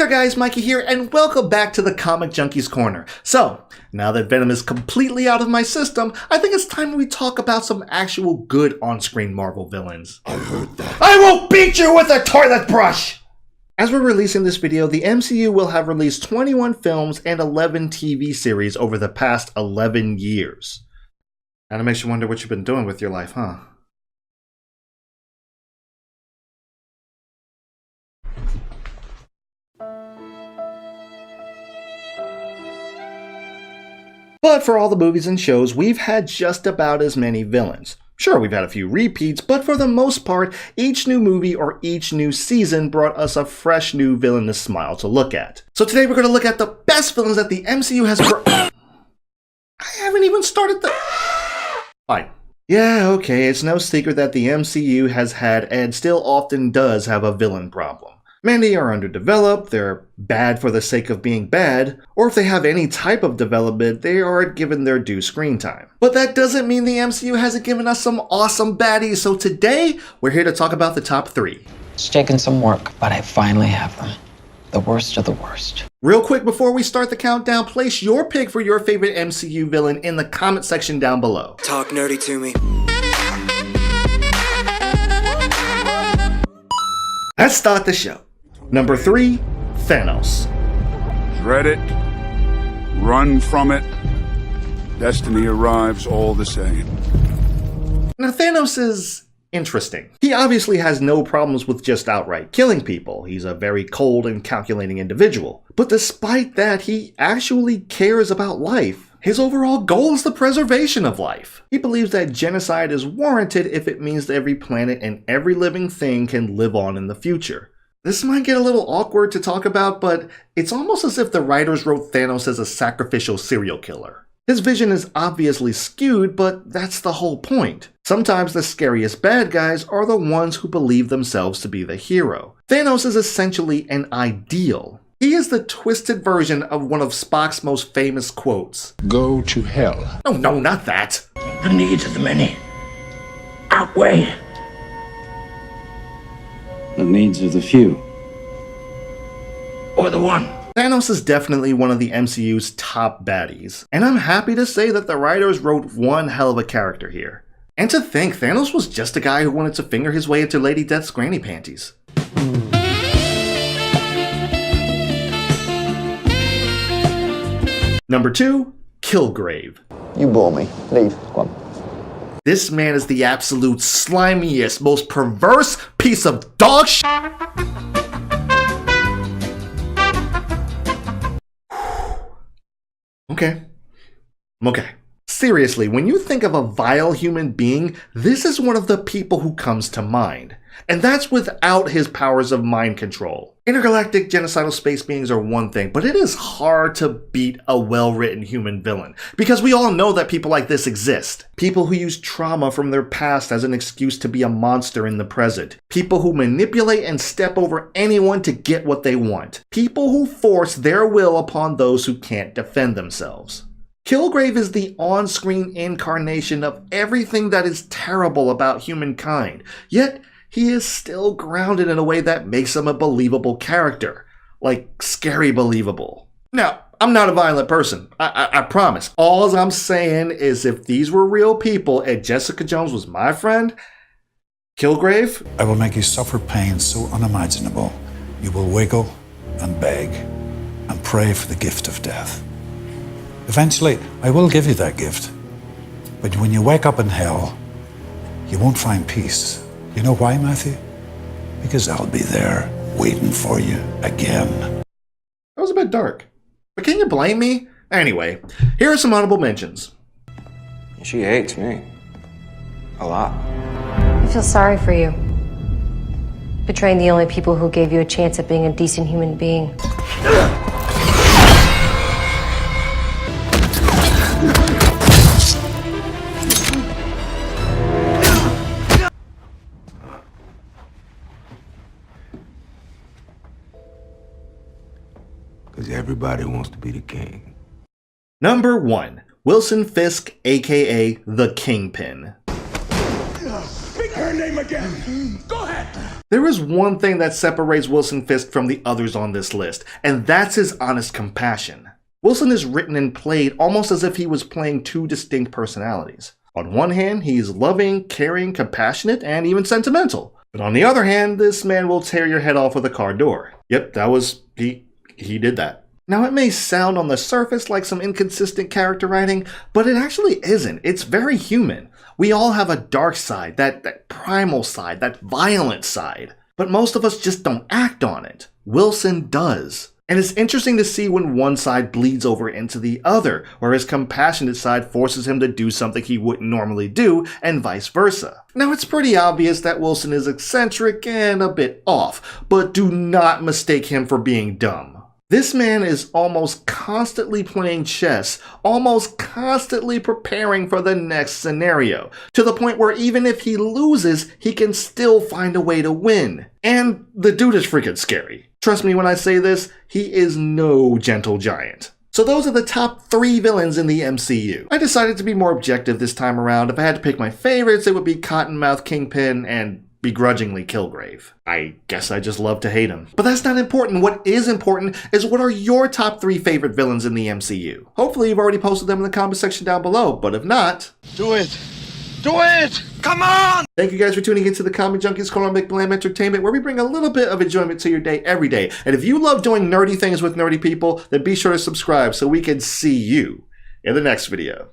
there guys, Mikey here, and welcome back to the Comic Junkies Corner. So, now that Venom is completely out of my system, I think it's time we talk about some actual good on-screen Marvel villains. I heard that. I will beat you with a toilet brush! As we're releasing this video, the MCU will have released 21 films and 11 TV series over the past 11 years. Kinda makes you wonder what you've been doing with your life, huh? But for all the movies and shows, we've had just about as many villains. Sure, we've had a few repeats, but for the most part, each new movie or each new season brought us a fresh new villainous smile to look at. So today we're going to look at the best villains that the MCU has I haven't even started the... Fine. Yeah, okay, it's no secret that the MCU has had and still often does have a villain problem. Many are underdeveloped, they're bad for the sake of being bad, or if they have any type of development, they aren't given their due screen time. But that doesn't mean the MCU hasn't given us some awesome baddies, so today, we're here to talk about the top 3. It's taken some work, but I finally have them. The worst of the worst. Real quick before we start the countdown, place your pick for your favorite MCU villain in the comment section down below. Talk nerdy to me. Let's start the show. Number 3, Thanos. Dread it. Run from it. Destiny arrives all the same. Now Thanos is interesting. He obviously has no problems with just outright killing people. He's a very cold and calculating individual. But despite that, he actually cares about life. His overall goal is the preservation of life. He believes that genocide is warranted if it means that every planet and every living thing can live on in the future. This might get a little awkward to talk about, but it's almost as if the writers wrote Thanos as a sacrificial serial killer. His vision is obviously skewed, but that's the whole point. Sometimes the scariest bad guys are the ones who believe themselves to be the hero. Thanos is essentially an ideal. He is the twisted version of one of Spock's most famous quotes. Go to hell. Oh no, not that. The needs of the many outweigh the needs of the few. or the one. Thanos is definitely one of the MCU's top baddies, and I'm happy to say that the writers wrote one hell of a character here. And to think, Thanos was just a guy who wanted to finger his way into Lady Death's granny panties. Number 2, Kilgrave. You bore me. Leave. Go on. This man is the absolute slimiest, most perverse piece of dog shit. Okay. I'm okay. Seriously, when you think of a vile human being, this is one of the people who comes to mind. And that's without his powers of mind control. Intergalactic genocidal space beings are one thing, but it is hard to beat a well-written human villain, because we all know that people like this exist. People who use trauma from their past as an excuse to be a monster in the present. People who manipulate and step over anyone to get what they want. People who force their will upon those who can't defend themselves. Kilgrave is the on-screen incarnation of everything that is terrible about humankind, yet he is still grounded in a way that makes him a believable character. Like, scary believable. Now, I'm not a violent person, I promise. All I'm saying is if these were real people and Jessica Jones was my friend, Kilgrave? I will make you suffer pain so unimaginable, you will wiggle and beg and pray for the gift of death. Eventually, I will give you that gift. But when you wake up in hell, you won't find peace. You know why, Matthew? Because I'll be there waiting for you again. That was a bit dark. But can you blame me? Anyway, here are some honorable mentions. She hates me. A lot. I feel sorry for you. Betraying the only people who gave you a chance at being a decent human being. Because everybody wants to be the king. Number 1, Wilson Fisk, aka the Kingpin. Speak her name again. Go ahead. There is one thing that separates Wilson Fisk from the others on this list, and that's his honest compassion. Wilson is written and played almost as if he was playing two distinct personalities. On one hand, he's loving, caring, compassionate, and even sentimental. But on the other hand, this man will tear your head off with a car door. Yep, he did that. Now, it may sound on the surface like some inconsistent character writing, but it actually isn't. It's very human. We all have a dark side, that primal side, that violent side. But most of us just don't act on it. Wilson does. And it's interesting to see when one side bleeds over into the other, where his compassionate side forces him to do something he wouldn't normally do, and vice versa. Now, it's pretty obvious that Wilson is eccentric and a bit off, but do not mistake him for being dumb. This man is almost constantly playing chess, almost constantly preparing for the next scenario, to the point where even if he loses, he can still find a way to win. And the dude is freaking scary. Trust me when I say this, he is no gentle giant. So those are the top 3 villains in the MCU. I decided to be more objective this time around. If I had to pick my favorites, it would be Cottonmouth, Kingpin, and begrudgingly Kilgrave. I guess I just love to hate him. But that's not important. What is important is what are your top 3 favorite villains in the MCU? Hopefully you've already posted them in the comment section down below, but if not... Do it. Do it. Come on. Thank you guys for tuning into the Comic Junkies Corner on McBlam Entertainment, where we bring a little bit of enjoyment to your day every day. And if you love doing nerdy things with nerdy people, then be sure to subscribe so we can see you in the next video.